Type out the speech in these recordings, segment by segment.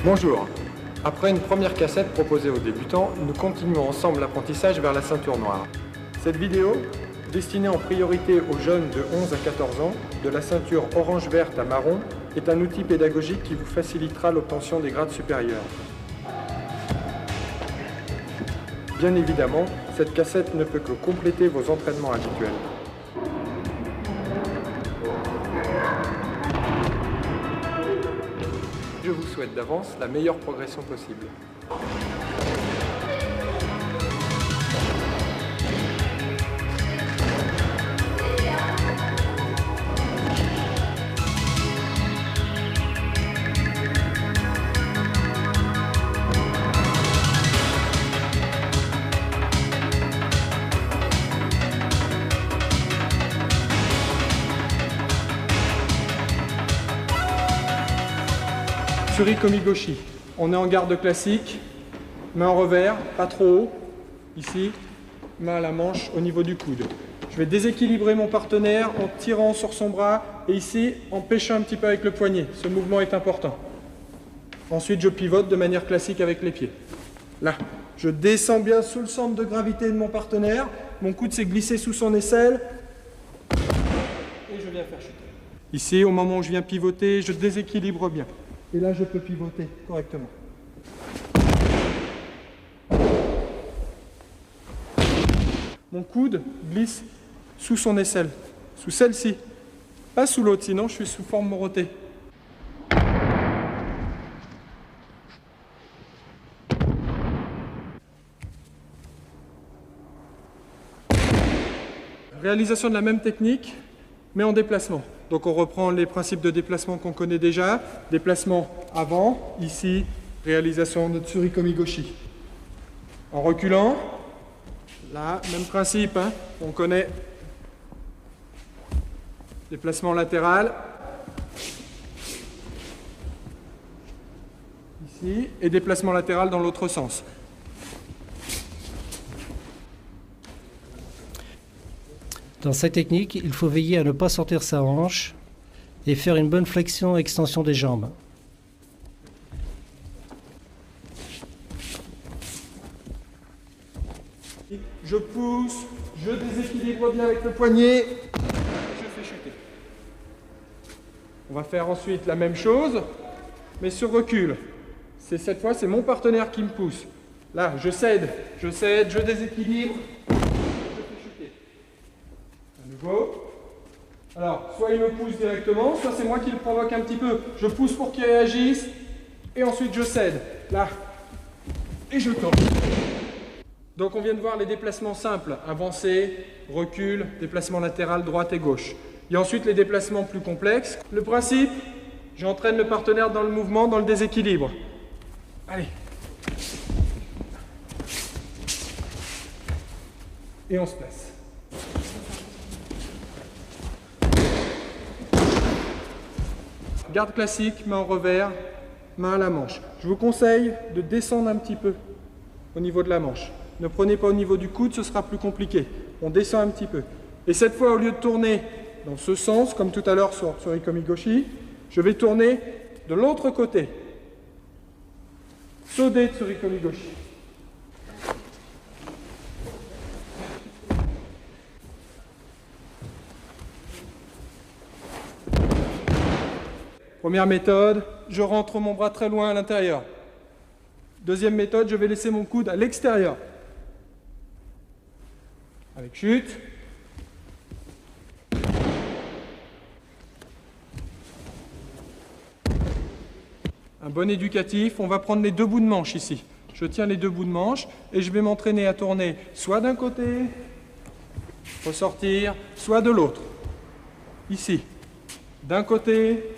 Bonjour. Après une première cassette proposée aux débutants, nous continuons ensemble l'apprentissage vers la ceinture noire. Cette vidéo, destinée en priorité aux jeunes de 11 à 14 ans, de la ceinture orange-verte à marron, est un outil pédagogique qui vous facilitera l'obtention des grades supérieurs. Bien évidemment, cette cassette ne peut que compléter vos entraînements habituels. Je vous souhaite d'avance la meilleure progression possible. Surikomi-goshi. On est en garde classique, main en revers, pas trop haut, ici, main à la manche au niveau du coude. Je vais déséquilibrer mon partenaire en tirant sur son bras et ici en pêchant un petit peu avec le poignet. Ce mouvement est important. Ensuite, je pivote de manière classique avec les pieds. Là, je descends bien sous le centre de gravité de mon partenaire, mon coude s'est glissé sous son aisselle et je viens faire chuter. Ici, au moment où je viens pivoter, je déséquilibre bien. Et là, je peux pivoter correctement. Mon coude glisse sous son aisselle, sous celle-ci, pas sous l'autre, sinon je suis sous forme morotée. Réalisation de la même technique, mais en déplacement. Donc on reprend les principes de déplacement qu'on connaît déjà. Déplacement avant, ici, réalisation de Surikomi-goshi. En reculant, là, même principe, hein, on connaît. Déplacement latéral. Ici, et déplacement latéral dans l'autre sens. Dans cette technique, il faut veiller à ne pas sortir sa hanche et faire une bonne flexion et extension des jambes. Je pousse, je déséquilibre bien avec le poignet, et je fais chuter. On va faire ensuite la même chose, mais sur recul. Cette fois, c'est mon partenaire qui me pousse. Là, je cède, je déséquilibre. Alors, soit il me pousse directement, soit c'est moi qui le provoque un petit peu. Je pousse pour qu'il réagisse, et ensuite je cède. Là, et je tourne. Donc on vient de voir les déplacements simples. Avancée, recul, déplacement latéral, droite et gauche. Il y a ensuite les déplacements plus complexes. Le principe, j'entraîne le partenaire dans le mouvement, dans le déséquilibre. Allez. Et on se place. Garde classique, main en revers, main à la manche. Je vous conseille de descendre un petit peu au niveau de la manche. Ne prenez pas au niveau du coude, ce sera plus compliqué. On descend un petit peu. Et cette fois, au lieu de tourner dans ce sens, comme tout à l'heure sur Surikomi-goshi, je vais tourner de l'autre côté. Sode de Surikomi-goshi. Première méthode, je rentre mon bras très loin à l'intérieur. Deuxième méthode, je vais laisser mon coude à l'extérieur. Avec chute. Un bon éducatif, on va prendre les deux bouts de manche ici. Je tiens les deux bouts de manche et je vais m'entraîner à tourner soit d'un côté, ressortir, soit de l'autre. Ici, d'un côté,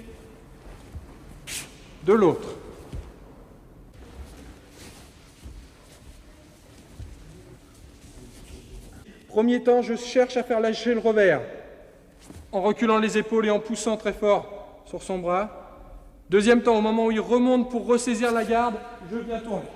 de l'autre. Premier temps, je cherche à faire lâcher le revers en reculant les épaules et en poussant très fort sur son bras. Deuxième temps, au moment où il remonte pour ressaisir la garde, je viens tourner.